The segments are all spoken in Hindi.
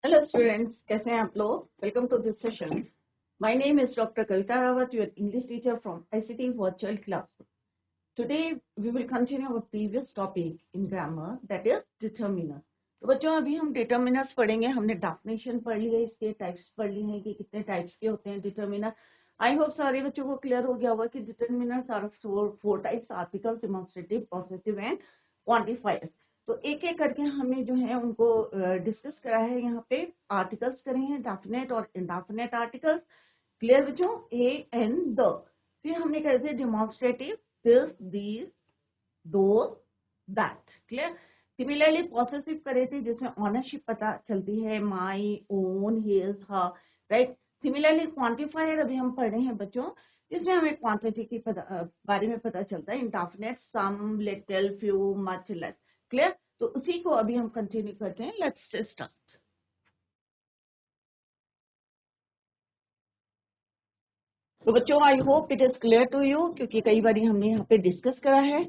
Hello students, कैसे हैं आप लोग? Welcome to this session. My name is Dr. Kavita Rawat, your English teacher from ICT Virtual Classroom. Today we will continue our previous topic in grammar, that is determiner. तो बच्चों अभी हम determiners पढ़ेंगे. हमने definition पढ़ ली है, इसके types पढ़ ली हैं कि कितने types के होते हैं determiner. I hope सारे बच्चों को clear हो गया होगा कि determiners are four types: articles, demonstrative, possessive and quantifiers. तो एक एक करके हमने जो है उनको डिस्कस करा है. यहाँ पे आर्टिकल्स करे हैं, डेफिनेट और इंडेफिनेट आर्टिकल्स. क्लियर बच्चों? A and the. फिर हमने करे थे demonstrative, this, these, those, that. Clear? Similarly possessive करे थे जिसमें ऑनरशिप पता चलती है, माई, ओन, हिज, हर. राइट? सिमिलरली क्वांटिफायर अभी हम पढ़ रहे हैं बच्चों, जिसमें हमें क्वांटिटी के बारे में पता चलता है. Indefinite, some, little, few, much, less. Clear? तो उसी को अभी हम कंटिन्यू करते हैं. Let's start. तो बच्चों I hope it is clear to you, क्योंकि कई बार हमने यहाँ पे डिस्कस करा है.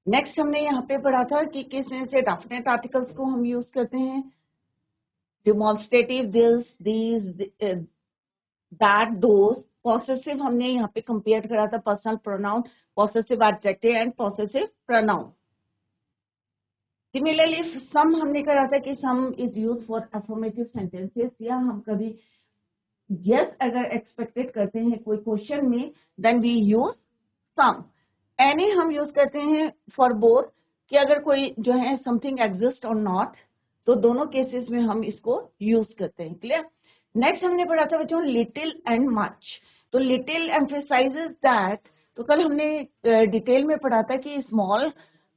नेक्स्ट हमने यहाँ पे पढ़ा था कि किस तरह से डेफिनेट आर्टिकल्स को हम यूज करते हैं. Demonstrative, this, these, that, those. Possessive हमने यहाँ पे कंपेयर करा था personal pronoun, possessive adjective and possessive pronoun. Similarly some हमने करा था कि some is use for affirmative sentences, या हम कभी यस अगर एक्सपेक्टेड करते हैं कोई क्वेश्चन में, then we use some. Any हम यूज करते हैं फॉर बोथ, कि अगर कोई जो है समथिंग एग्जिस्ट और नॉट, तो दोनों केसेस में हम इसको यूज करते हैं. क्लियर? नेक्स्ट हमने पढ़ा था बच्चों लिटिल एंड मच. तो लिटिल एम्फेसाइजेस दैट. तो कल हमने डिटेल में पढ़ा था कि स्मॉल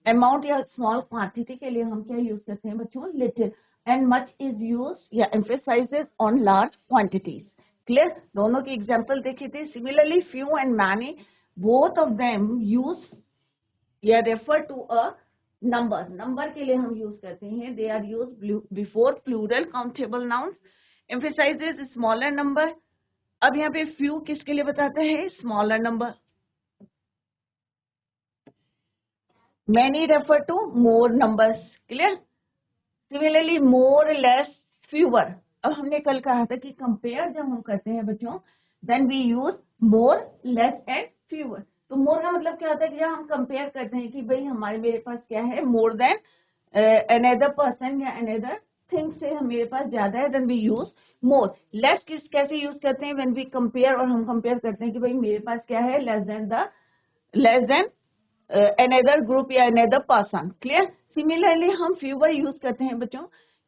अमाउंट या स्मॉल क्वांटिटी के लिए हम क्या यूज करते हैं बच्चों? Little. And much is use या emphasises on large quantities. Clear? दोनों की एग्जांपल देखे थे. Similarly few and many, both of them use या refer to a number. Number के लिए हम यूज करते हैं. They are use before plural countable nouns. Emphasizes smaller number. अब यहाँ पे फ्यू किसके लिए बताता है? Smaller number. Many refer to more numbers. Clear? Similarly more, less, fewer. अब हमने कल कहा था कि कंपेयर जब हम करते हैं बच्चों, then we use more, less and fewer. तो मोर का मतलब क्या होता है कि जब हम कंपेयर करते हैं कि भाई मेरे पास क्या है, मोर देन अनदर पर्सन या अनदर थिंग से मेरे पास ज्यादा है, then we use more. Less कैसे यूज करते हैं? व्हेन वी कंपेयर, और हम कंपेयर करते हैं कि भाई मेरे पास क्या है, लेस देन अनदर ग्रुप या अनदर पर्सन. क्लियर? सिमिलरली हम फ्यूवर यूज करते हैं बच्चों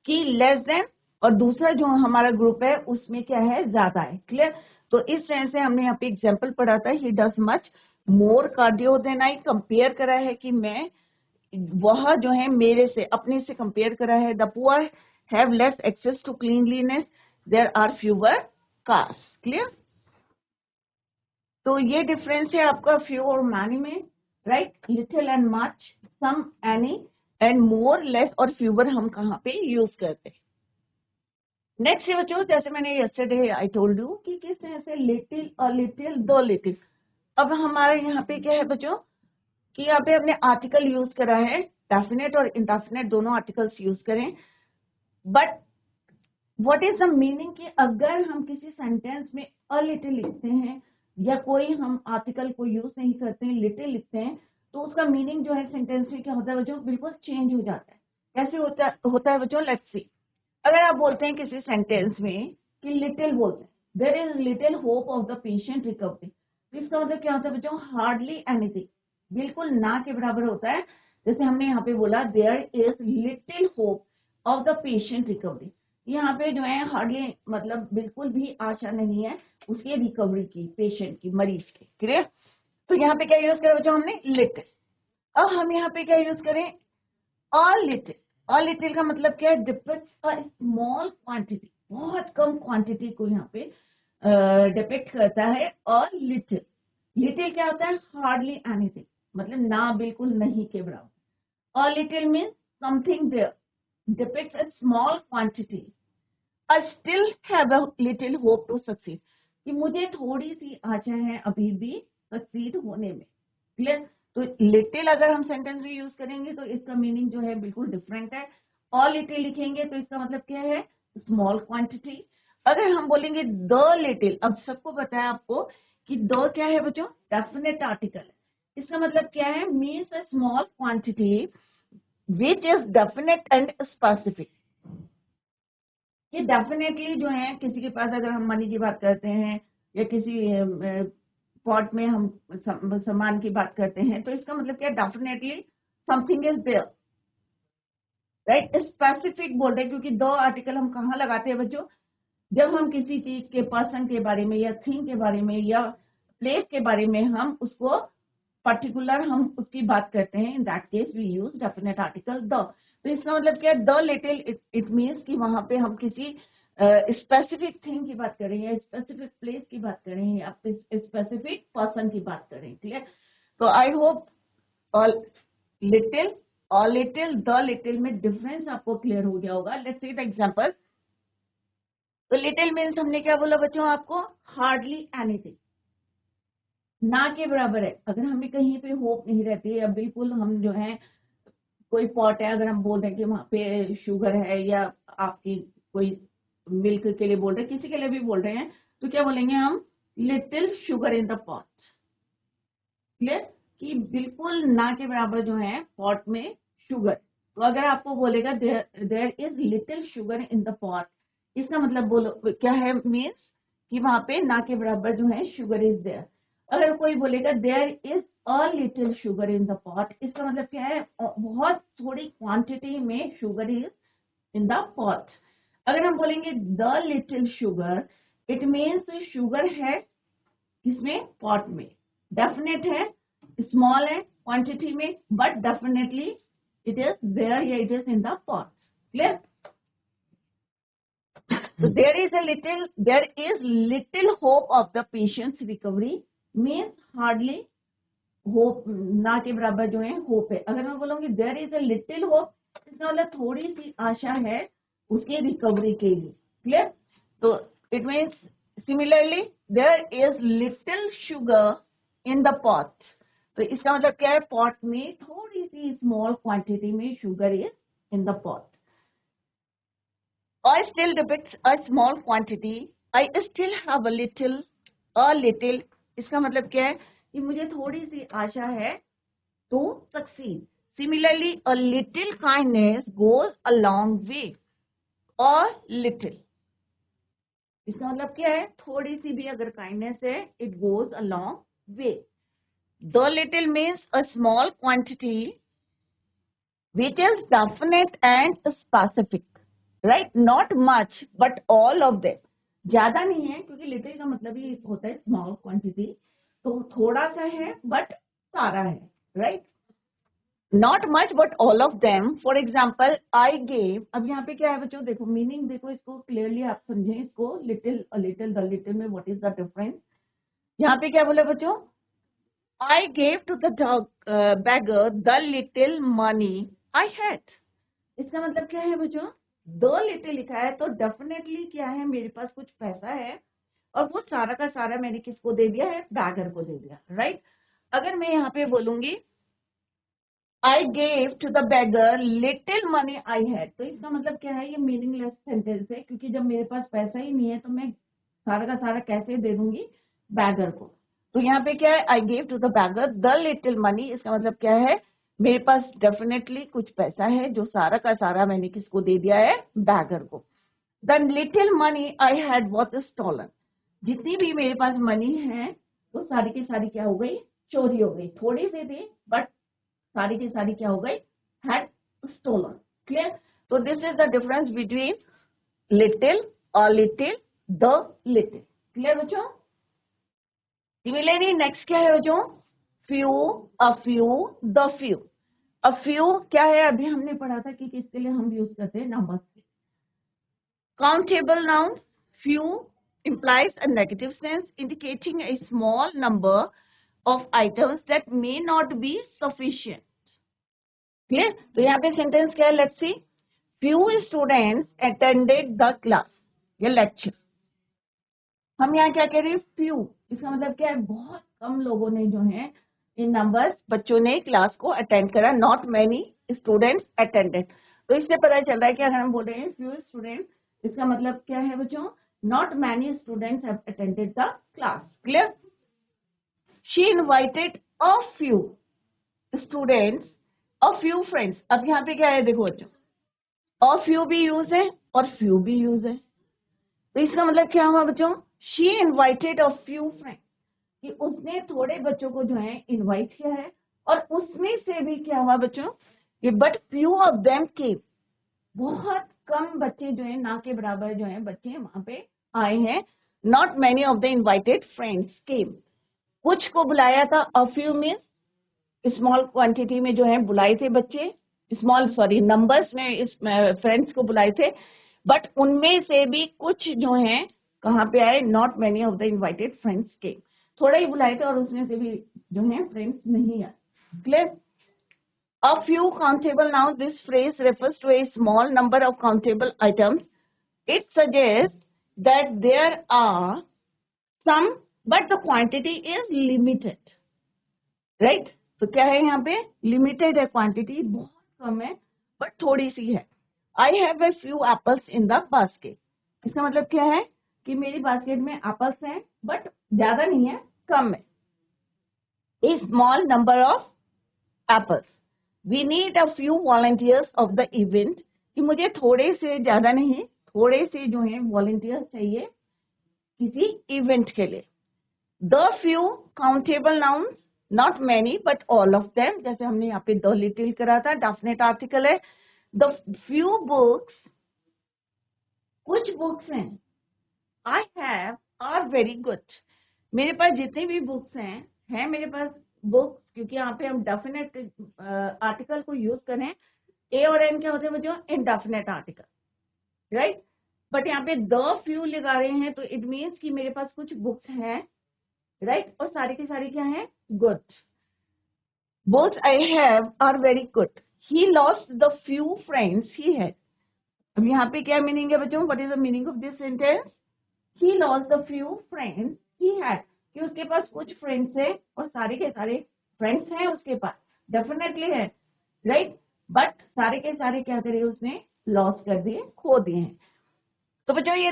कि लेस देन, और दूसरा जो हमारा ग्रुप है उसमें क्या है, ज्यादा है. क्लियर? तो इस तरह से हमने यहाँ पे एग्जांपल पढ़ा था. He does much more cardio than I. Compare करा है कि मैं, वह जो है मेरे से, अपने से कंपेयर करा है. The poor have less access to cleanliness, there are fewer cars. Clear? तो ये डिफरेंस है आपका फ्यू और मैनी में. Right? Little and much, some, any and more, less और फ्यूवर हम कहाँ पे यूज करते हैं. नेक्स्ट है बच्चों, जैसे मैंने यस्टरडे आई टोल्ड यू कि किस तरह से लिटिल और लिटिल, दो लिटिल. अब हमारे यहाँ पे क्या है बच्चों कि यहाँ पे हमने आर्टिकल यूज करा है. डेफिनेट और इंडेफिनेट दोनों आर्टिकल्स यूज करें. But what is the meaning कि अगर हम किसी सेंटेंस में अ लिटिल लिखते हैं या कोई हम आर्टिकल को यूज नहीं करते हैं, लिटिल लिखते हैं, तो उसका मीनिंग जो है सेंटेंस में क्या होता है बच्चों? बिल्कुल चेंज हो जाता है. कैसे होता है बच्चों? Let's see. अगर आप बोलते हैं किसी सेंटेंस में कि लिटिल बोलते हैं, there is little hope of the patient recovery. इसका मतलब क्या होता है बच्चों? हार्डली एनीथिंग, बिल्कुल ना के बराबर होता है. जैसे हमने यहाँ पे बोला there is little hope of the patient recovery. यहाँ पे जो है हार्डली मतलब बिल्कुल भी आशा नहीं है उसकी रिकवरी की, पेशेंट की, मरीज की. क्लियर? तो यहाँ पे क्या यूज करें बच्चों? हमने लिटिल. अब हम यहाँ पे क्या यूज करें? A little. अ लिटिल का मतलब क्या है? डिपिक्ट्स अ स्मॉल क्वांटिटी, बहुत कम क्वांटिटी को यहाँ पे डिपिक्ट करता है. A little. लिटिल क्या होता है? हार्डली एनीथिंग, मतलब ना, बिल्कुल नहीं के बराबर. A little means something there, depicts a small quantity. I still have a little hope to succeed. कि मुझे थोड़ी सी आशा है अभी भी सक्सीड होने में. क्लियर? तो लिटिल अगर हम सेंटेंस में यूज करेंगे तो इसका मीनिंग जो है बिल्कुल डिफरेंट है. अ लिटिल लिखेंगे तो इसका मतलब क्या है, स्मॉल क्वांटिटी। अगर हम बोलेंगे द लिटिल, अब सबको पता है आपको कि द क्या है बच्चों, डेफिनेट आर्टिकल है। इसका मतलब क्या है, means a small quantity which is definite and specific. ये डेफिनेटली जो है, किसी के पास अगर हम मनी की बात करते हैं या किसी पॉट में हम सामान की बात करते हैं, तो इसका मतलब क्या है, definitely something is there, right. Specific बोल रहे हैं क्योंकि दो आर्टिकल हम कहाँ लगाते हैं बच्चों, जब हम किसी चीज के पर्सन के बारे में या थिंग के बारे में या प्लेस के बारे में हम उसको पर्टिकुलर हम उसकी बात करते हैं, in that case we use definite article the. तो इसका मतलब क्या है, द लिटिल, इट मीन्स कि वहां पे हम किसी स्पेसिफिक थिंग की बात करें या स्पेसिफिक प्लेस की बात करें या स्पेसिफिक पर्सन की बात करें, ठीक है। तो आई होप लिटिल और लिटिल, द लिटिल में डिफरेंस आपको क्लियर हो गया होगा। Let's see the example. तो लिटिल मीन्स हमने क्या बोला बच्चों आपको, हार्डली एनीथिंग, ना के बराबर है। अगर हमें कहीं पे होप नहीं रहती या बिल्कुल हम जो है, कोई पॉट है, अगर हम बोल रहे हैं कि वहां पे शुगर है या आपकी कोई मिल्क के लिए बोल रहे हैं, किसी के लिए भी बोल रहे हैं, तो क्या बोलेंगे हम, little sugar in the pot. Clear, कि बिल्कुल ना के बराबर जो है पॉट में शुगर। तो अगर आपको बोलेगा there is little sugar in the pot, इसका मतलब बोलो क्या है, मीन्स कि वहां पे ना के बराबर जो है शुगर इज देयर। अगर कोई बोलेगा there is a little sugar in the pot, इसका मतलब क्या है, बहुत थोड़ी क्वांटिटी में sugar is in the pot. अगर हम बोलेंगे the little sugar, it means sugar है किसमें, पॉट में, डेफिनेट है, स्मॉल है क्वांटिटी में, but definitely it is there या it is in the pot. Clear. So there is little hope of the patient's recovery means hardly hope, ना के बराबर जो है होप है। अगर मैं बोलूंगी there is a little hope, इसका मतलब थोड़ी सी आशा है उसके रिकवरी के लिए। क्लियर। तो it means similarly there is little sugar in the pot, तो इसका मतलब क्या है, पॉट में थोड़ी सी स्मॉल क्वांटिटी में sugar is in the pot. I still depicts a small quantity. I still have a little. इसका मतलब क्या है कि मुझे थोड़ी सी आशा है to succeed. Similarly, a little kindness goes a long way. Or little. इसका मतलब क्या है, थोड़ी सी भी अगर kindness है, it goes a long way. The little means a small quantity which is definite and specific. Right? Not much, but all of them. ज्यादा नहीं है क्योंकि लिटिल का मतलब ही होता है स्मॉल क्वांटिटी, तो थोड़ा सा है बट सारा है, right. Not much but all of them. For example I gave, अब यहाँ पे क्या है बच्चों, देखो मीनिंग देखो, इसको क्लियरली आप समझें इसको, लिटिल लिटिल द लिटिल में व्हाट इज द डिफरेंस। यहाँ पे क्या बोला बच्चों, I gave to the beggar the little money I had. इसका मतलब क्या है बच्चों, दो लिटिल लिखा है तो डेफिनेटली क्या है, मेरे पास कुछ पैसा है और वो सारा का सारा मैंने किसको दे दिया है, बैगर को दे दिया, राइट। अगर मैं यहाँ पे बोलूंगी I gave to the beggar little money I had, तो इसका मतलब क्या है, ये मीनिंगलेस सेंटेंस है क्योंकि जब मेरे पास पैसा ही नहीं है तो मैं सारा का सारा कैसे दे दूंगी बैगर को। तो यहाँ पे क्या है, I gave to the beggar the little money, इसका मतलब क्या है, मेरे पास डेफिनेटली कुछ पैसा है जो सारा का सारा मैंने किसको दे दिया है, बैगर को। The little money I had was stolen, जितनी भी मेरे पास मनी है वो सारी की सारी क्या हो गई, चोरी हो गई। थोड़ी सी थी बट सारी की सारी क्या हो गई, हैड स्टोलन। क्लियर। तो this is the difference between little और लिटिल, द लिटिल। क्लियर बच्चों। सिमिलरली नेक्स्ट क्या है बच्चों, few, a few, the few. A few क्या है, अभी हमने पढ़ा था कि किसके लिए हम यूज करते हैं, नंबर्स के। Countable noun, few implies a negative sense indicating a small number of items that may not be sufficient. Clear. तो यहाँ पे सेंटेंस क्या है, let's see, few students attended the class या लेक्चर। हम यहाँ क्या कह रहे हैं, फ्यू, इसका मतलब क्या है, बहुत कम लोगों ने जो है, इन नंबर्स बच्चों ने क्लास को अटेंड करा, नॉट मेनी स्टूडेंट्स अटेंडेड। तो इससे पता चल रहा है कि अगर हम बोल रहे हैं फ्यू स्टूडेंट, इसका मतलब क्या है बच्चों, not many students have attended the class. Clear? She invited a few students, a few friends. अब यहाँ पे क्या है देखो बच्चों, अ फ्यू भी यूज है और फ्यू भी यूज है, तो इसका मतलब क्या हुआ बच्चों, she invited a few friends, कि उसने थोड़े बच्चों को जो है इनवाइट किया है, और उसमें से भी क्या हुआ बच्चों, कि बट फ्यू ऑफ देम केम, बहुत कम बच्चे जो है, ना के बराबर जो है बच्चे वहां पे आए हैं। Not many of the invited friends came, कुछ को बुलाया था, a few means small quantity में जो है बुलाए थे बच्चे, स्मॉल सॉरी नंबर्स में इस फ्रेंड्स को बुलाए थे, बट उनमें से भी कुछ जो है कहाँ पे आए, not many of the invited friends came, थोड़ा ही बुलाए थे और उसमें से भी जो है फ्रेंड्स नहीं आए। Clear? A few countable nouns. This phrase refers to a small number of countable items. It suggests that there are some, but the quantity is limited. Right? तो क्या है यहाँ पे, limited है, quantity बहुत कम है, but थोड़ी सी है। I have a few apples in the basket. इसका मतलब क्या है कि मेरी बास्केट में एप्पल्स हैं, बट ज्यादा नहीं है, कम है। A small number of apples. We need a few volunteers of the event. कि मुझे थोड़े से, ज्यादा नहीं, थोड़े से जो है वॉलंटियर्स चाहिए किसी इवेंट के लिए। The few countable nouns, not many but all of them, जैसे हमने यहाँ पे the little करा था, डेफिनेट आर्टिकल है। The few books, कुछ बुक्स हैं, I have are very good. मेरे पास जितनी भी बुक्स हैं मेरे पास बुक्स, क्योंकि यहाँ पे हम डेफिनेट आर्टिकल को यूज करें, ए और एन क्या होते हैं बच्चों, इनडेफिनेट आर्टिकल, राइट। बट यहाँ पे द फ्यू लगा रहे हैं, तो इट मीन्स कि मेरे पास कुछ बुक्स हैं, राइट, और सारी की सारी क्या है, good. Books I have are very good. He lost the few friends he had. अब यहाँ पे क्या मीनिंग है बच्चों, what is the meaning of this sentence, he lost the few friends he had, कि उसके पास कुछ फ्रेंड्स है और सारे के सारे फ्रेंड्स हैं उसके पास, डेफिनेटली है, राइट, बट सारे के सारे क्या करे, उसने लॉस कर दिए, खो दिए हैं। तो बच्चों ये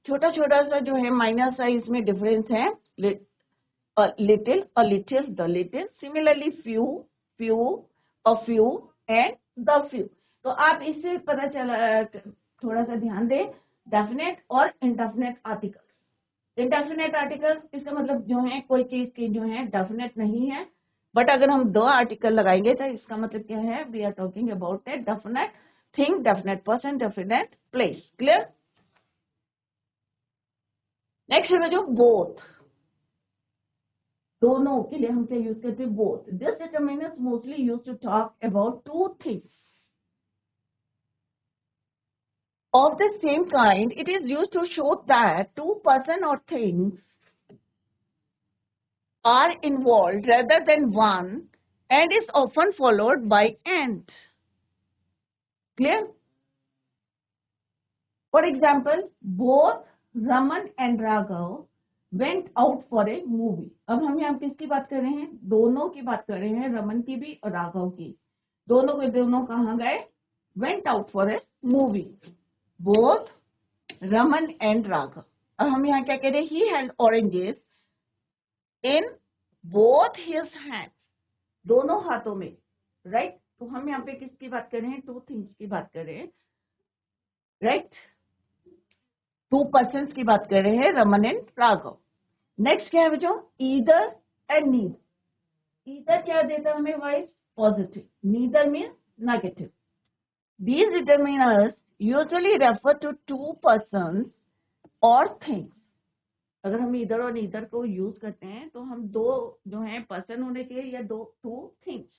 छोटा छोटा सा जो है माइनर सा इसमें डिफरेंस है, little, a little, the little, similarly few, few, a few and the few. तो आप इससे पता चला, थोड़ा सा ध्यान दें, डेफिनेट और इनडेफिनेट आर्टिकल्स। इनडेफिनेट आर्टिकल्स इसका मतलब जो है कोई चीज की जो है डेफिनेट नहीं है, बट अगर हम दो आर्टिकल लगाएंगे तो इसका मतलब क्या है, we are talking about a definite thing, definite person, definite place. Clear? Next है जो बोथ, दोनों के लिए हम क्या यूज करते हैं, both. This determiner mostly use to talk about two things of the same kind. It is used to show that two person or things are involved rather than one, and is often followed by and. Clear? For example, both Raman and Raghav went out for a movie. अब हम यहाँ किसकी बात कर रहे हैं, दोनों की बात कर रहे हैं, रमन की भी और राघव की। दोनों के दोनों कहाँ गए, went out for a movie. Both Raman and Raghav. अब हम यहाँ क्या कह रहे हैं, he held oranges in both his hands. दोनों हाथों में, राइट। तो हम यहाँ पे किसकी बात कर रहे हैं, टू थिंग्स की बात कर रहे हैं, राइट, टू पर्सन्स की बात कर रहे हैं, रमन एंड राघव। नेक्स्ट क्या है बच्चों, ईदर एंड नीदर। ईदर क्या देता है हमें, vice positive, neither means negative. These determiners usually refer to two persons or things. अगर हम इधर और इधर को यूज करते हैं तो हम दो जो है पर्सन होने चाहिए या दो two things,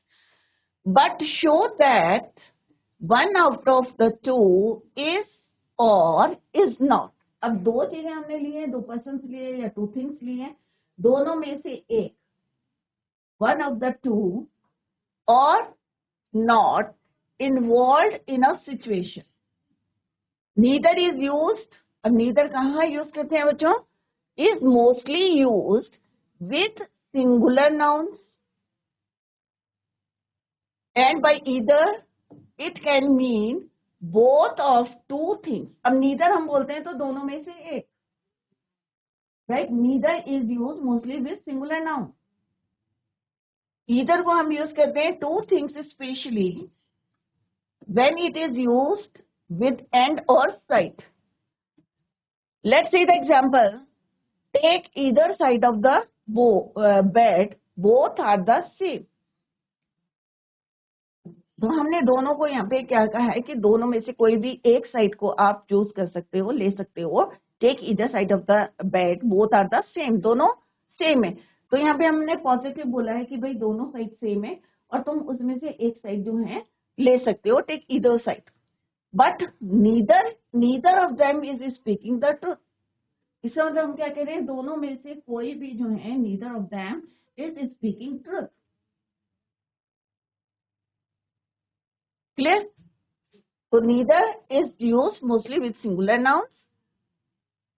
but show that one out of the two is और इज नॉट। अब दो चीजें हमने ली हैं, दो पर्सन लिए या टू थिंग्स लिए हैं, दोनों में से एक, वन ऑफ द टू और not involved in a situation. Neither is used, अब neither कहाँ यूज करते हैं बच्चों, is mostly used with singular nouns and by either it can mean both of two things. अब नीदर हम बोलते हैं तो दोनों में से एक, right. Neither is use mostly with singular noun. Either को हम यूज करते हैं two things specially when it is used with and or side. Let's see the example. Take either side of the bed, both are the same. तो हमने दोनों को यहाँ पे क्या कहा है कि दोनों में से कोई भी एक साइड को आप चूज कर सकते हो, ले सकते हो। Take either side of the bed, both are the same, दोनों सेम है। तो यहाँ पे हमने पॉजिटिव बोला है कि भाई दोनों साइड सेम है और तुम उसमें से एक साइड जो है ले सकते हो, take either side. But neither of them is speaking the truth. इसका मतलब हम क्या कह रहे हैं, दोनों में से कोई भी जो है, neither of them is speaking truth. Clear? तो neither is use mostly with singular nouns.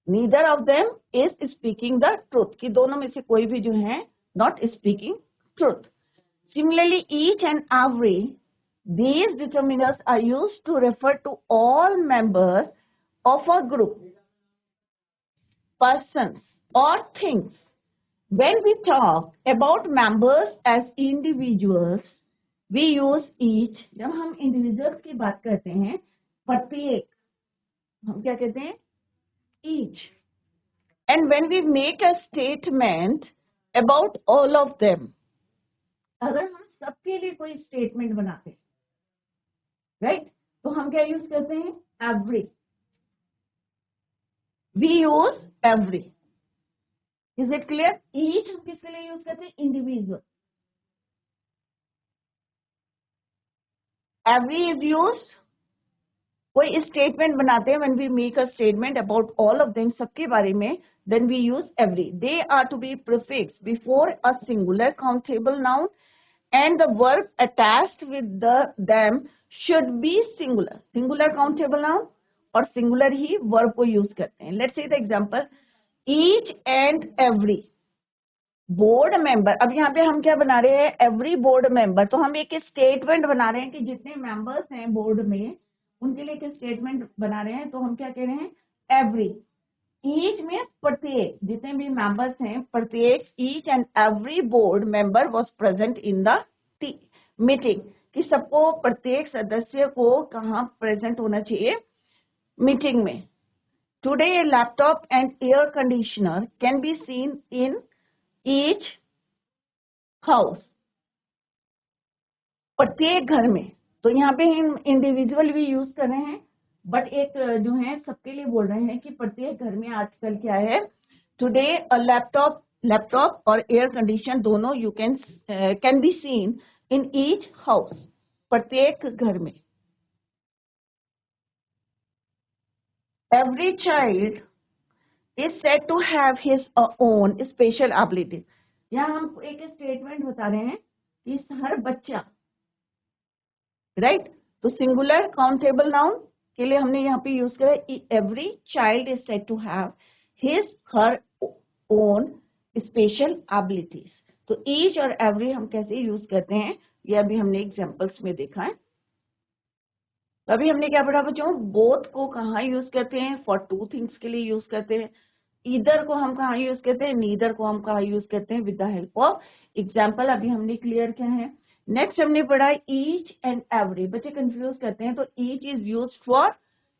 Neither of them is speaking the truth, कि दोनों में से कोई भी जो है not speaking truth. Similarly each and every, these determiners are used to refer to all members of a group, persons or things. When we talk about members as individuals, we use each. जब हम individuals की बात करते हैं, प्रत्येक, हम क्या कहते हैं, each. And when we make a statement about all of them, अगर हम सबके लिए कोई स्टेटमेंट बनाते हैं, राइट, तो हम क्या यूज करते हैं, every. We use every. Is it clear? Each हम किसके लिए यूज करते हैं, इंडिविजुअल। एवरी इज यूज, कोई स्टेटमेंट बनाते हैं, when we make a statement about all of them, सबके बारे में, then we use every. They are to be prefix before a singular countable noun and the verb attached with them should be singular. Singular countable noun और singular ही verb को use करते हैं। Let's say the example, each and every board member। अब यहाँ पे हम क्या बना रहे हैं, every board member। तो हम एक statement बना रहे हैं कि जितने members हैं board में, उनके लिए एक statement बना रहे हैं। तो हम क्या कह रहे हैं, every। ईच में प्रत्येक, जितने भी मेंबर्स हैं प्रत्येक, each and every board member was present in the meeting, कि सबको, प्रत्येक सदस्य को कहाँ प्रेजेंट होना चाहिए, मीटिंग में। Today laptop and air conditioner can be seen in each house, प्रत्येक घर में। तो यहाँ पे हम इंडिविजुअल भी यूज कर रहे हैं, बट एक जो है सबके लिए बोल रहे हैं कि प्रत्येक घर में आजकल क्या है, टुडे लैपटॉप और एयर कंडीशन दोनों you can be seen in each house, प्रत्येक घर में। Every child is said to have his own special ability. यहाँ हम एक स्टेटमेंट बता रहे हैं कि हर बच्चा, राइट। तो सिंगुलर काउंटेबल नाउन के लिए हमने यहाँ पे यूज करा, every child is said to have his her own special abilities. तो ईच और एवरी हम कैसे यूज करते हैं, ये अभी हमने एग्जांपल्स में देखा है। तो अभी हमने क्या पढ़ा बच्चों, बोथ को कहाँ यूज करते हैं, फॉर टू थिंग्स के लिए यूज करते हैं। ईदर को हम कहाँ यूज करते हैं, नीदर को हम कहाँ यूज करते हैं, with the help of example. अभी हमने क्लियर किया है। नेक्स्ट हमने पढ़ा ईच एंड एवरी। बच्चे कंफ्यूज करते हैं, तो ईच इज यूज फॉर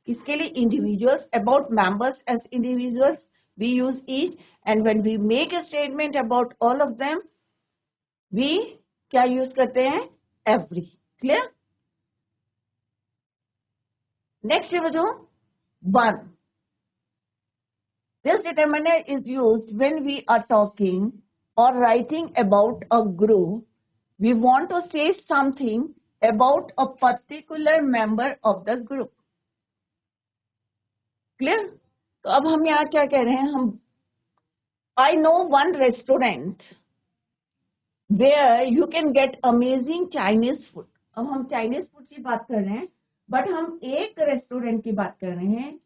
किसके लिए, individuals. About members as individuals we use each, and when we make a statement about all of them we क्या यूज करते हैं, एवरी। क्लियर? नेक्स्ट है बच्चों one. This determiner is used when we are talking or writing about a group. We want to say something about a particular member of the group. Clear? तो अब हम यहाँ क्या कह रहे हैं, हम I know one restaurant where you can get amazing Chinese food. अब हम चाइनीज फूड की बात कर रहे हैं, बट हम एक रेस्टोरेंट की बात कर रहे हैं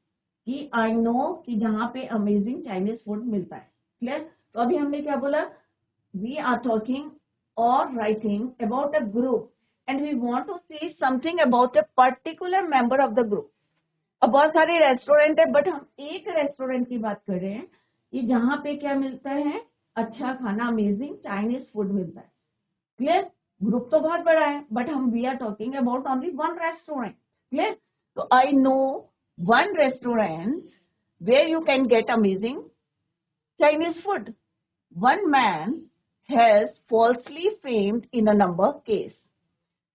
कि आई नो कि जहां पे अमेजिंग चाइनीज फूड मिलता है। क्लियर? तो अभी हमने क्या बोला, वी आर टॉकिंग और writing about a group, and we want to see something about a particular member of the group. अब बहुत सारे रेस्टोरेंट है, बट हम एक रेस्टोरेंट की बात कर रहे हैं कि जहां पे क्या मिलता है, अच्छा खाना, अमेजिंग चाइनीज फूड मिलता है. क्लियर? ग्रुप तो बहुत बड़ा है, बट हम we are talking about only one restaurant. Clear? तो I know one restaurant where you can get amazing Chinese food. One man has falsely framed in a number case.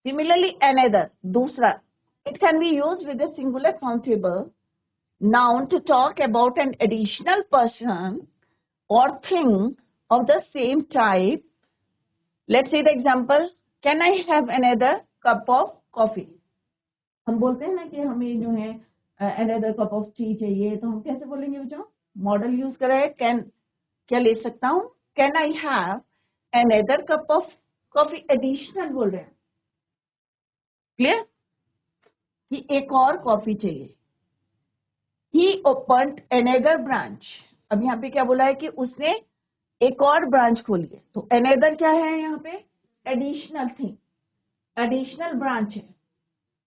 Similarly, another, दूसरा, it can be used with a singular countable noun to talk about an additional person or thing of the same type. Let's see the example. Can I have another cup of coffee? हम बोलते हैं ना कि हमें जो है another cup of tea चाहिए, तो हम कैसे बोलेंगे बच्चों? मॉडल यूज करा है. कैन, क्या ले सकता हूं? Can I have another cup of coffee? Additional बोल रहे हैं. क्लियर? कि एक और कॉफी चाहिए. ही ओपन्ड अनदर ब्रांच. अब यहाँ पे क्या बोला है कि उसने एक और ब्रांच खोली है. तो अनदर क्या है यहाँ पे? एडिशनल थिंग, एडिशनल ब्रांच है,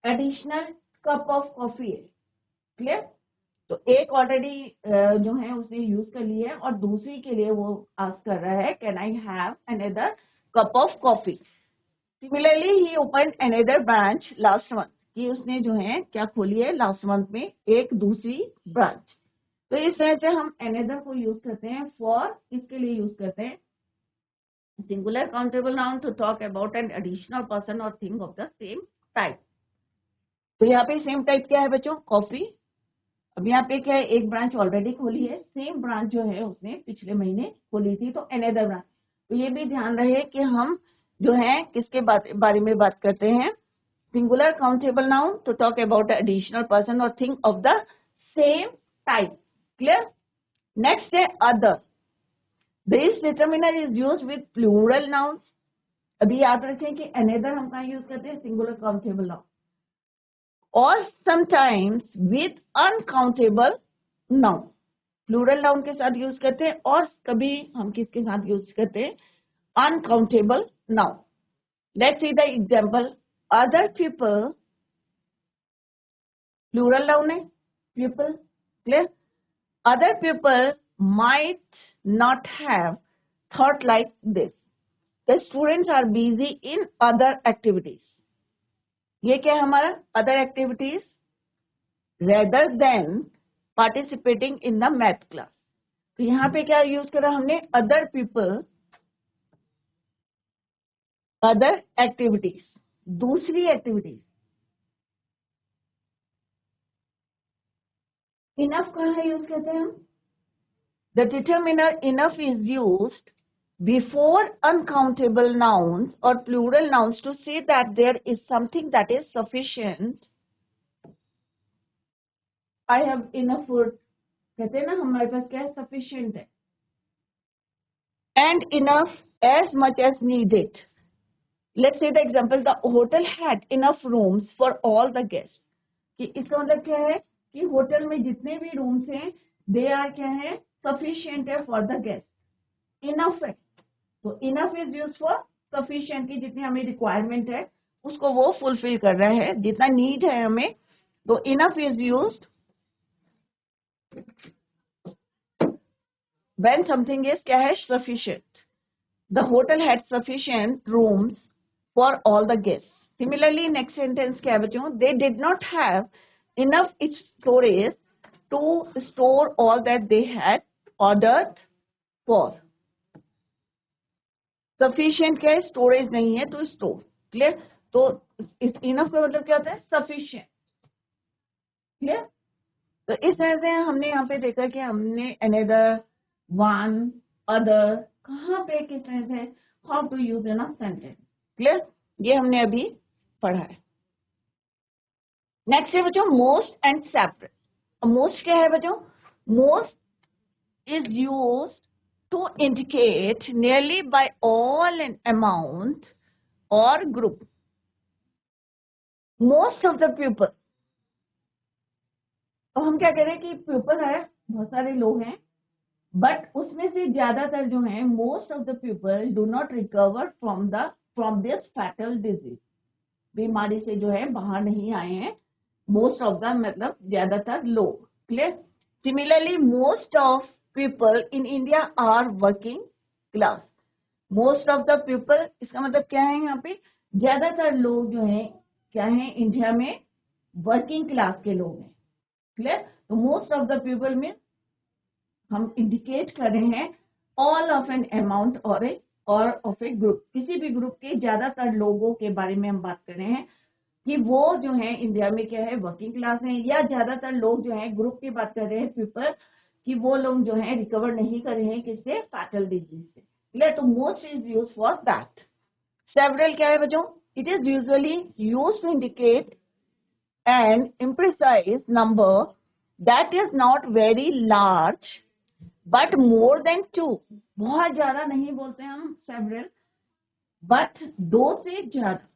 एडिशनल कप ऑफ कॉफी है. क्लियर? तो एक ऑलरेडी जो है उसने यूज कर ली है, और दूसरी के लिए वो आस्क कर रहा है can I have another cup of coffee. Similarly he open another branch last month. कि उसने जो है क्या खोली है लास्ट मंथ में, एक दूसरी ब्रांच. तो इस तरह से हम अनदर को यूज करते हैं फॉर, इसके लिए यूज करते हैं singular countable noun to talk about an additional person और thing of the same type. तो यहाँ पे सेम टाइप क्या है बच्चों? कॉफी. अब यहाँ पे क्या है, एक ब्रांच ऑलरेडी खोली है, सेम ब्रांच जो है उसने पिछले महीने खोली थी, तो अनदर ब्रांच. तो ये भी ध्यान रहे कि हम जो है किसके बारे में बात करते हैं, singular countable noun to talk about additional person और thing of the same type. Clear? Next है other. This determiner is use with plural nouns. अभी याद रखें कि अनदर हम कहाँ यूज करते हैं? Singular countable noun. और sometimes with uncountable noun. Plural noun के साथ यूज करते हैं, और कभी हम किसके साथ यूज करते हैं? Uncountable noun. Let's see the example. Other people, plural noun है, people. Clear? Other people might not have thought like this. The students are busy in other activities. ये क्या है हमारा? Other activities rather than participating in the math class. तो यहाँ पे क्या यूज करा हमने? अदर पीपल, अदर एक्टिविटीज, दूसरी एक्टिविटीज. इनफ कहाँ यूज करते हैं हम? The determiner enough is used before uncountable nouns or plural nouns to say that there is something that is sufficient. I have enough food. कहते हैं ना हमारे पास क्या है? sufficient है. And enough as much as needed. Let's say the example, the hotel had enough rooms for all the guests. कि इसका मतलब क्या है कि होटल में जितने भी रूम्स हैं दे आर क्या है? sufficient है for the guest. enough है. तो enough is use for sufficient, की जितनी हमें रिक्वायरमेंट है उसको वो फुलफिल कर रहा है, जितना नीड है हमें. तो enough is used when something is क्या है? Sufficient. The hotel had sufficient rooms for all the guest. Similarly next sentence क्या है बच्चों? They did not have enough storage to store all that they had ordered for. Sufficient क्या है? स्टोरेज नहीं है तो स्टोर. क्लियर? तो इनफ का मतलब क्या होता है? सफिशिएंट. क्लियर? तो इस तरह से हमने यहाँ पे देखा कि हमने अनदर, वन, अदर कहाँ पे किस तरह से how to use in a sentence. Clear? ये हमने अभी पढ़ा है. नेक्स्ट है बच्चों मोस्ट एंड सेपरेट. मोस्ट क्या है बच्चों? Most is used to indicate nearly by all an amount or group. Most of the people. अब हम क्या कह रहे हैं कि पीपल है, बहुत सारे लोग हैं, बट उसमें से ज्यादातर जो है most of the people do not recover from this fatal disease. बीमारी से जो है बाहर नहीं आए हैं, मोस्ट ऑफ द मतलब ज्यादातर लोग। Clear. Similarly most of people in India are working class. Most of the people इसका मतलब क्या है, यहाँ पे ज्यादातर लोग जो है क्या है इंडिया में वर्किंग क्लास के लोग हैं। क्लियर। तो मोस्ट ऑफ द पीपल में हम इंडिकेट कर रहे हैं ऑल ऑफ एन अमाउंट और ऑफ ए ग्रुप, किसी भी ग्रुप के ज्यादातर लोगों के बारे में हम बात कर रहे हैं कि वो जो है इंडिया में क्या है वर्किंग क्लास है, या ज्यादातर लोग जो है ग्रुप की बात कर रहे हैं पीपल कि वो लोग जो है रिकवर नहीं कर रहे हैं किससे, फैटल डिजीज से। क्लियर। तो most is use for that. Several क्या है बच्चों, it is usually use to indicate an imprecise number that is not very large but more than 2। बहुत ज्यादा नहीं बोलते हम सेवरल, बट 2 से ज्यादा।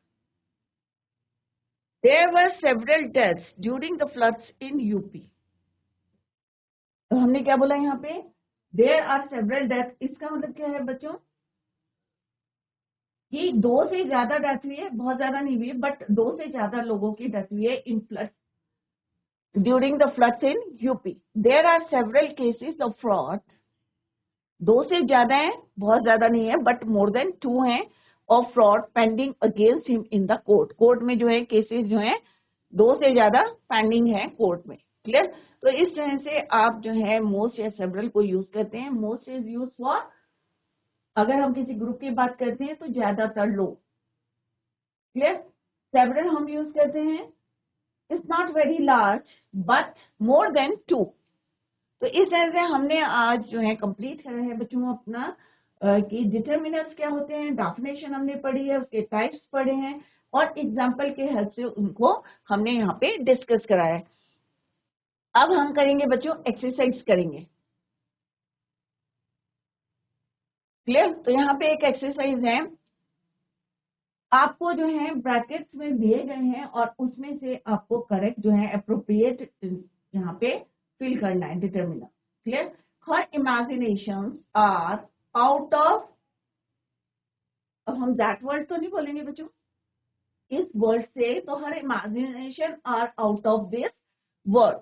There were several deaths during the floods in UP. तो हमने क्या बोला यहाँ पे, There are several deaths, इसका मतलब क्या है बच्चों कि 2 से ज्यादा डेथ हुई है, बहुत ज्यादा नहीं हुई है, बट 2 से ज्यादा लोगों की डेथ हुई है in flood during the floods in UP. There are several cases of fraud. 2 से ज्यादा है, बहुत ज्यादा नहीं है, बट मोर देन 2 है of fraud pending against him in the court. Court में जो है केसेस जो है 2 से ज्यादा पेंडिंग है कोर्ट में। क्लियर। तो इस तरह से आप जो है मोस्ट या सेवरल को यूज करते हैं। मोस्ट इज यूज फॉर अगर हम किसी ग्रुप की बात करते हैं तो ज्यादातर लोग। क्लियर। सेवरल हम यूज करते हैं it's not very large but more than 2। तो इस तरह से हमने आज जो है कंप्लीट करा है बच्चों अपना कि डिटर्मिनर्स क्या होते हैं, डेफिनेशन हमने पढ़ी है, उसके टाइप्स पढ़े हैं और एग्जांपल के हेल्प से उनको हमने यहाँ पे डिस्कस कराया है। अब हम करेंगे बच्चों एक्सरसाइज करेंगे। क्लियर। तो यहाँ पे एक एक्सरसाइज है, आपको जो है ब्रैकेट्स में दिए गए हैं और उसमें से आपको करेक्ट जो है अप्रोप्रिएट यहाँ पे फिल करना है determiner. Clear. Her imaginations are out of, अब हम दैट वर्ड तो नहीं बोलेंगे बच्चों इस वर्ड से, तो हर imagination are out of this word.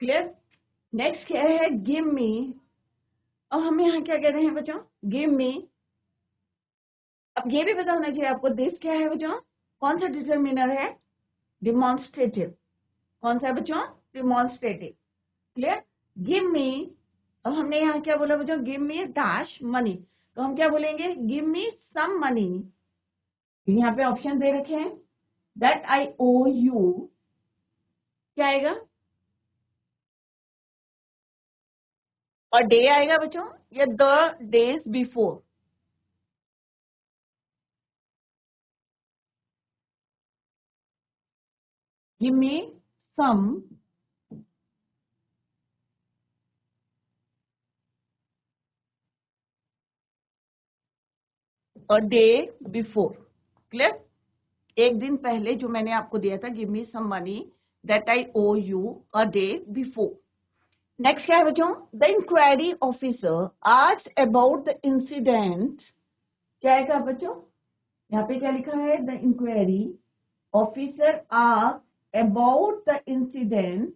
Clear. Next क्या है, गिव मी। अब हम यहाँ क्या कह रहे हैं बच्चों, गिव मी। अब ये भी पता होना चाहिए आपको दिस क्या है बच्चों, कौन सा डिटर्मिनर है, डिमॉन्स्ट्रेटिव। कौन सा है बच्चों, डिमॉन्स्ट्रेटिव। क्लियर। गिव मी, अब हमने यहाँ क्या बोला बच्चों, गिव मी डैश मनी, तो हम क्या बोलेंगे, गिव मी सम मनी। यहाँ पे ऑप्शन दे रखे हैं दैट आई ओ यू, क्या आएगा, और डे आएगा बच्चों या the days before. Give me some और डे बिफोर। क्लियर। एक दिन पहले जो मैंने आपको दिया था, give me some money that I owe you a day before. Next क्या है बच्चों, the inquiry officer asked about the incident, क्या आएगा बच्चों, यहाँ पे क्या लिखा है, the inquiry officer asked about the incident,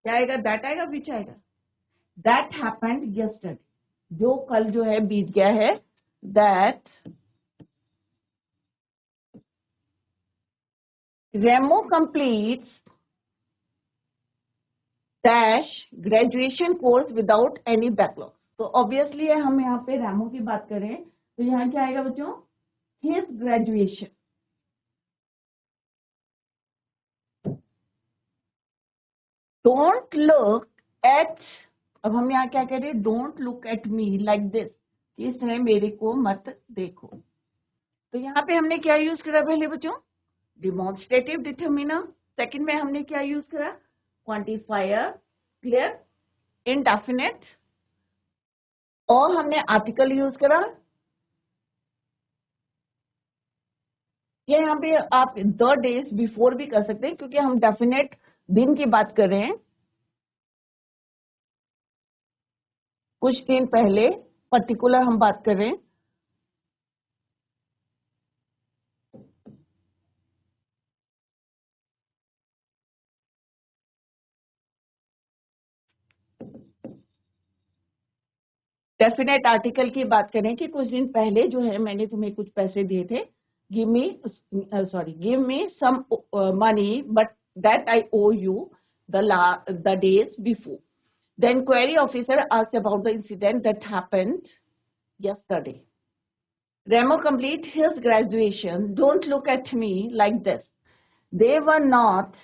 क्या आएगा, दैट आएगा, विच आएगा, दैट हैपेंड यस्टरडे, जो कल जो है बीत गया है, that Remo completes dash graduation course without any backlog. तो ऑब्वियसली हम यहाँ पे रेमो की बात करें तो यहाँ क्या आएगा बच्चों, his graduation. Don't look at, अब हम यहाँ क्या कह रहे हैं, don't look at me like this, इस तरह मेरे को मत देखो। तो यहाँ पे हमने क्या यूज करा पहले बच्चों, डिमॉन्स्ट्रेटिव डिटर्मिनर। सेकंड में हमने क्या यूज करा, क्वांटिफायर। क्लियर। इनडेफिनेट, और हमने आर्टिकल यूज करा। ये यहाँ पे आप द डेज बिफोर भी कर सकते हैं क्योंकि हम डेफिनेट दिन की बात कर रहे हैं। कुछ दिन पहले पर्टिकुलर हम बात कर रहे हैं। डेफिनेट आर्टिकल की बात करें कि कुछ दिन पहले जो है मैंने तुम्हें कुछ पैसे दिए थे, give me some money but that I owe you the days before. The inquiry officer asked about the incident that happened yesterday. Remo complete his graduation. Don't look at me like this. They were not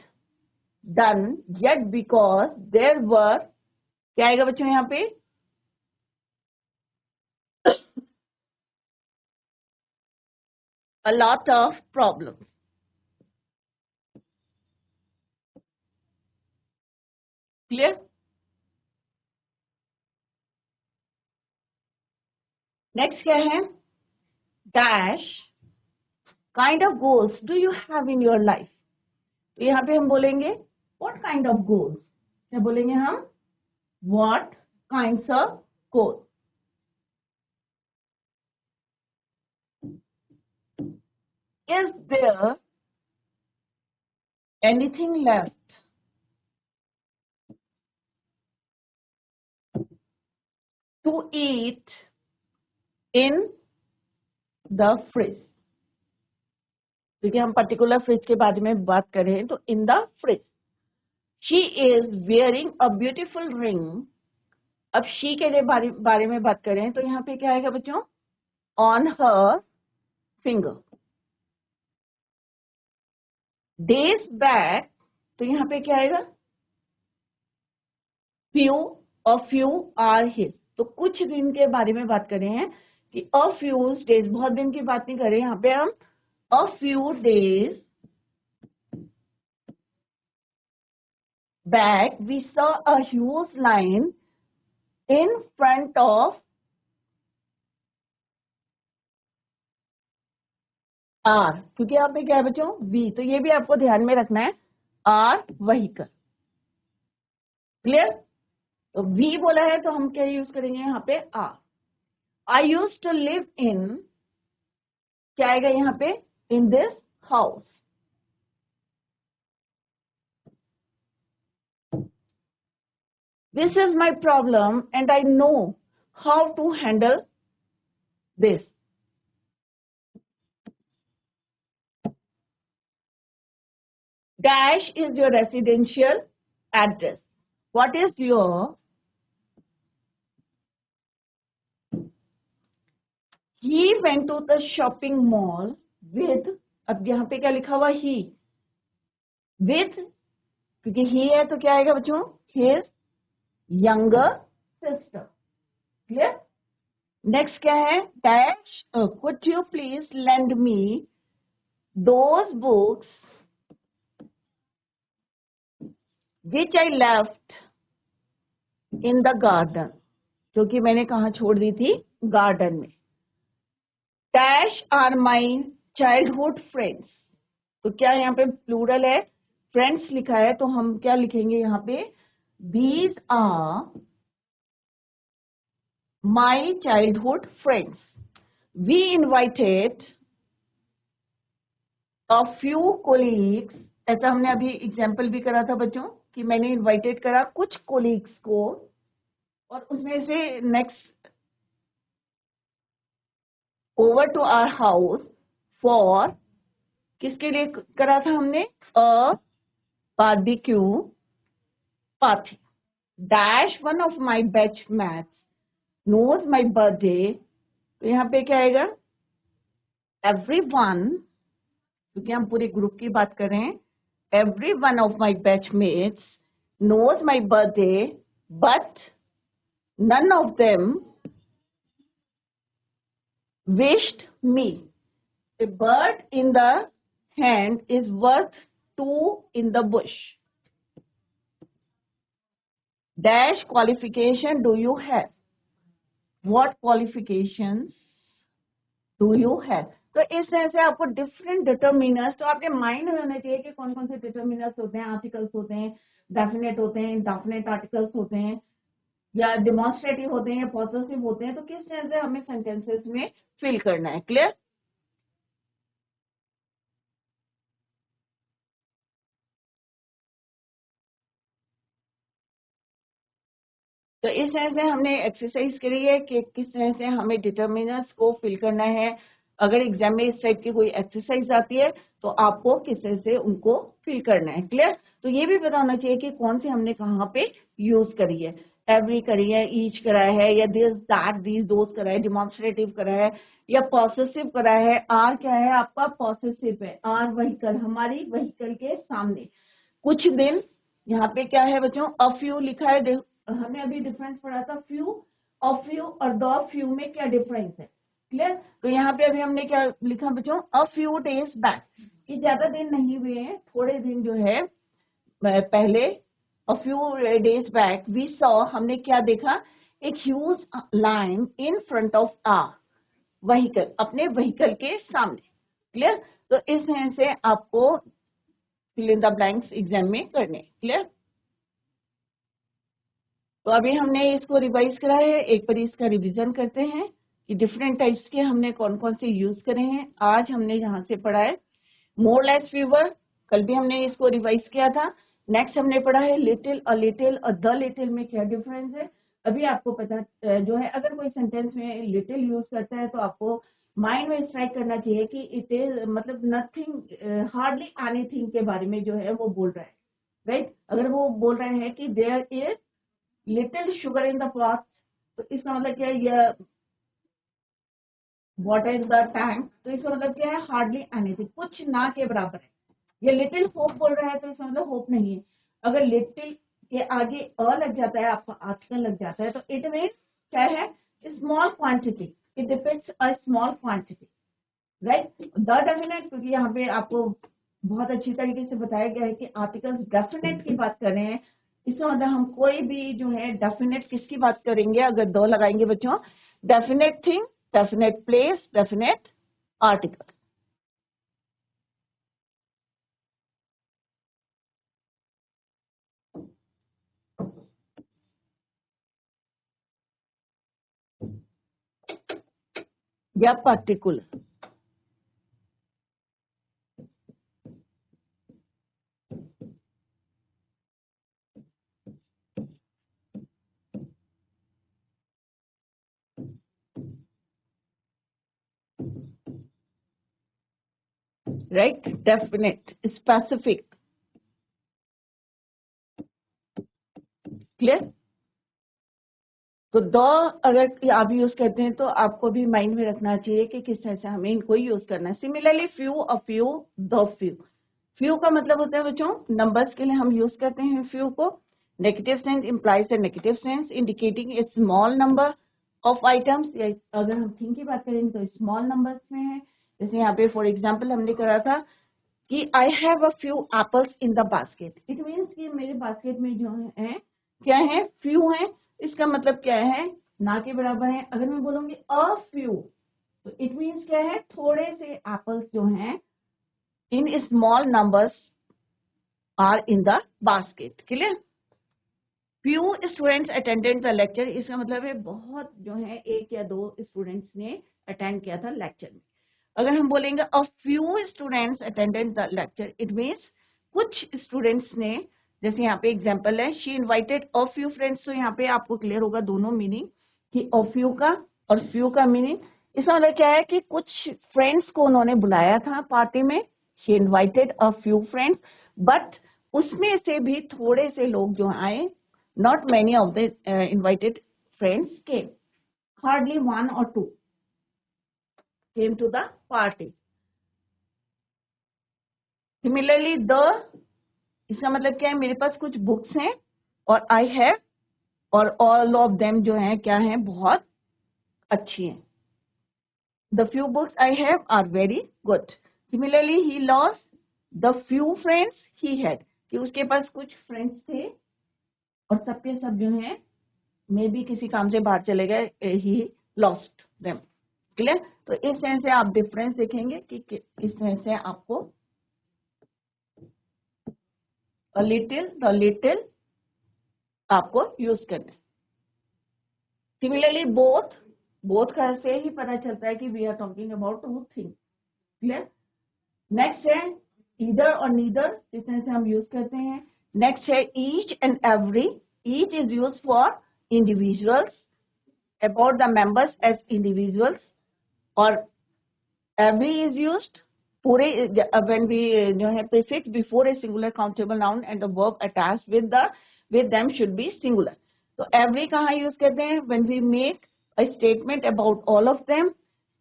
done yet because there were, क्या आएगा बच्चों यहाँ पे, a lot of problems. Clear? Next क्या है, dash kind of goals do you have in your life? तो यहाँ पे हम बोलेंगे what kind of goals, क्या बोलेंगे हम, what kinds of goals. Is there anything left to eat in the fridge? क्योंकि हम पर्टिकुलर फ्रिज के बारे में बात कर रहे हैं, तो in the fridge. She is wearing a beautiful ring. अब शी के लिए बारे में बात कर रहे हैं, तो यहाँ पे क्या आएगा बच्चों, on her finger. Days back, तो यहाँ पे क्या आएगा, फ्यू आर हिज। तो कुछ दिन के बारे में बात कर रहे हैं कि अ फ्यू डेज, बहुत दिन की बात नहीं कर रहे हैं यहाँ पे हम, अ few days back we saw a huge line in front of R, क्योंकि यहाँ पे क्या है बच्चों, V, तो ये भी आपको ध्यान में रखना है, R व्हीकल। क्लियर? तो V बोला है तो हम क्या यूज करेंगे यहाँ पे, R। I use to live in, क्या आएगा यहाँ पे, in this house. This is my problem and I know how to handle this. Dash is your residential address. What is your, he went to the shopping mall with, अब यहाँ पे क्या लिखा हुआ, he, with, क्योंकि he है तो क्या आएगा बच्चों, his younger sister। Clear? Next क्या है, dash, could you please lend me those books which I left in the garden, जो कि मैंने कहाँ छोड़ दी थी, गार्डन में। Dash are my childhood friends, तो क्या यहाँ पे प्लूरल है, फ्रेंड्स लिखा है, तो हम क्या लिखेंगे यहाँ पे, these are my childhood friends. We invited a few colleagues, ऐसा हमने अभी एग्जाम्पल भी करा था बच्चों कि मैंने इन्वाइटेड करा कुछ कोलीग्स को, और उसमें से next over to our house for, किसके लिए करा था हमने, a barbecue party. Dash one of my batchmates knows my birthday, तो यहाँ पे क्या आएगा, एवरीवन, क्योंकि हम पूरे ग्रुप की बात कर रहे हैं, every one of my batchmates knows my birthday but none of them wished me. A bird in the hand is worth two in the bush. Dash qualification do you have? What qualifications do you have? तो इस तरह से आपको डिफरेंट डिटर्मिनर्स, तो आपके माइंड में होने चाहिए कि कौन कौन से डिटर्मिनर्स होते हैं, आर्टिकल्स होते हैं, डेफिनेट होते हैं, डेफिनेट आर्टिकल्स होते हैं, या डिमॉन्स्ट्रेटिव होते हैं या पॉसेसिव होते हैं, तो किस तरह से हमें सेंटेंसेस में फिल करना है। क्लियर? तो इस तरह से हमने एक्सरसाइज करी है कि किस तरह से हमें डिटर्मिनर्स को फिल करना है। अगर एग्जाम में इस टाइप की कोई एक्सरसाइज आती है तो आपको किस तरह से उनको फिल करना है। क्लियर? तो ये भी पता होना चाहिए कि कौन सी हमने कहाँ पे यूज करी है। एवरी करी है, ईच करा है, या दिस दैट दीज दोस करा है, डिमॉन्स्ट्रेटिव करा है, या पॉसेसिव करा है। आर क्या है आपका? पॉसेसिव है। आर व्हीकल, हमारी व्हीकल के सामने। कुछ दिन, यहाँ पे क्या है बच्चों? अ फ्यू लिखा है। हमने अभी डिफरेंस पढ़ा था फ्यू और फ्यू, और द फ्यू में क्या डिफरेंस है। क्लियर? तो यहाँ पे अभी हमने क्या लिखा बच्चों? अ फ्यू डेज बैक, कि ज्यादा दिन नहीं हुए हैं, थोड़े दिन जो है पहले। A few days back we saw, हमने क्या देखा? एक huge line in front of a vehicle, अपने व्हीकल के सामने। क्लियर? तो इस तरह से आपको fill in the blanks exam में करने। क्लियर? तो अभी हमने इसको रिवाइज करा है, एक बार इसका रिवीजन करते हैं कि डिफरेंट टाइप्स के हमने कौन कौन से यूज करे हैं। आज हमने यहाँ से पढ़ा है मोर लेस फीवर, कल भी हमने इसको रिवाइज किया था। नेक्स्ट हमने पढ़ा है लिटिल और लिटिल और द लिटिल में क्या डिफरेंस है। अभी आपको पता जो है, अगर कोई सेंटेंस में लिटिल यूज करता है तो आपको माइंड में स्ट्राइक करना चाहिए कि इट इज मतलब नथिंग, हार्डली एनीथिंग के बारे में जो है वो बोल रहा है। राइट? अगर वो बोल रहे हैं कि there is little sugar in the pot, तो इसका मतलब क्या है? ये वाटर इन द टैंक, तो इसका मतलब क्या है? हार्डली एनीथिंग, कुछ ना के बराबर है। ये लिटिल होप बोल रहा है तो इसका मतलब होप नहीं है। अगर लिटिल के आगे अ लग जाता है, आपका आर्टिकल लग जाता है, तो इट मीन क्या है? Small quantity, it depends a small quantity. Right? The definite, क्योंकि यहाँ पे आपको बहुत अच्छी तरीके से बताया गया है कि आर्टिकल्स डेफिनेट की बात कर रहे हैं। इसका मतलब हम कोई भी जो है डेफिनेट किसकी बात करेंगे अगर दो लगाएंगे बच्चों? Definite thing, definite place, definite article. या particular. Right? Definite, specific. Clear? तो दो अगर आप यूज करते हैं तो आपको भी माइंड में रखना चाहिए कि किस तरह से हमें इनको यूज करना है। सिमिलरली फ्यू और फ्यू, द फ्यू। फ्यू का मतलब होता है बच्चों नंबर्स के लिए हम यूज करते हैं फ्यू को। Negative sense implies A negative sense indicating A small number of items. अगर हम थिंग की बात करें तो स्मॉल नंबर्स में है। जैसे यहाँ पे फॉर एग्जाम्पल हमने करा था कि I have a few apples in the basket. It means कि मेरे बास्केट में जो है क्या है? फ्यू है। इसका मतलब क्या है? ना के बराबर है। अगर मैं बोलूंगी अ फ्यू, तो इट मीन्स क्या है? थोड़े से एप्पल्स जो हैं in small numbers are in the basket. Clear? Few students attended the lecture, इसका मतलब है बहुत जो है एक या दो स्टूडेंट्स ने अटेंड किया था लेक्चर में। अगर हम बोलेंगे a few students attended the lecture, it means कुछ स्टूडेंट्स ने, जैसे यहाँ पे एग्जांपल है she invited a few friends, तो यहाँ पे आपको क्लियर होगा दोनों मीनिंग कि अ फ्यू का और फ्यू का मीनिंग। इसका मतलब क्या है कि कुछ फ्रेंड्स को उन्होंने बुलाया था पार्टी में। She invited a few friends, but उसमें से भी थोड़े से लोग जो आए, not many of the invited friends came, hardly one or two came to the party. Similarly the, इसका मतलब क्या है? मेरे पास कुछ बुक्स हैं और आई हैव, और ऑल ऑफ देम जो है क्या है? बहुत अच्छी हैं। The few books I have are very good. Similarly he lost the few friends he had, कि उसके पास कुछ फ्रेंड्स थे और सब के सब जो है मे भी किसी काम से बाहर चले गए, ही लॉस्ट देम। क्लियर? तो इस तरह से आप डिफरेंस देखेंगे कि किस तरह से आपको अ लिटिल, द लिटिल आपको यूज करना है। सिमिलरली बोथ का से ही पता चलता है कि we are talking about two thing. Clear. Next है ईदर और नीदर, इस तरह से हम यूज करते हैं। नेक्स्ट है each and every. Each is use for individuals, about the members as individuals, और every is used पूरे when we जो है prefix before a singular countable noun and the verb attached with them should be singular। तो every कहाँ use करते हैं? when we make a statement about all of them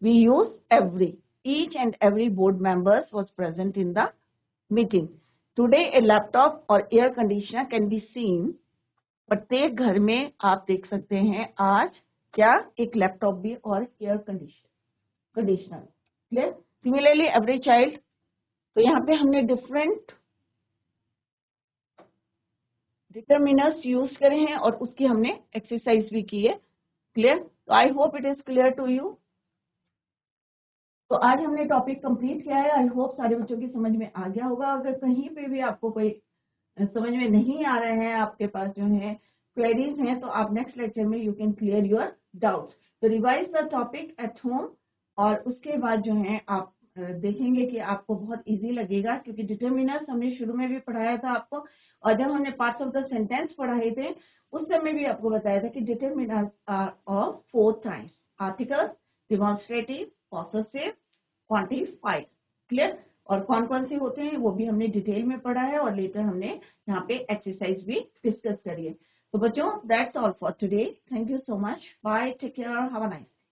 we use every। each and every board members was present in the meeting। today a laptop or air conditioner can be seen। प्रत्येक घर में आप देख सकते हैं आज क्या, एक लैपटॉप भी और air conditioner. Clear. Similarly every child, तो यहाँ पे हमने डिफरेंट डिटर्मिनर्स यूज करे हैं और उसकी हमने एक्सरसाइज भी की है। क्लियर। तो I hope it is clear to you. तो आज हमने टॉपिक कंप्लीट किया है। आई होप सारे बच्चों की समझ में आ गया होगा। अगर कहीं पे भी आपको कोई समझ में नहीं आ रहे हैं, आपके पास जो है क्वेरीज हैं, तो आप नेक्स्ट लेक्चर में you can clear your doubts. तो revise the topic at home, और उसके बाद जो है आप देखेंगे कि आपको बहुत इजी लगेगा, क्योंकि डिटर्मिनर्स हमने शुरू में भी पढ़ाया था आपको, और जब हमने पार्ट्स ऑफ द सेंटेंस पढ़ाए थे उस समय भी आपको बताया था कि determiners are of 4 types: articles, demonstrative, possessive, quantified. Clear. और कौन कौन से होते हैं वो भी हमने डिटेल में पढ़ा है, और लेटर हमने यहाँ पे एक्सरसाइज भी डिस्कस करी है। तो बच्चों that's all for today. Thank you so much. Bye, take care, have a nice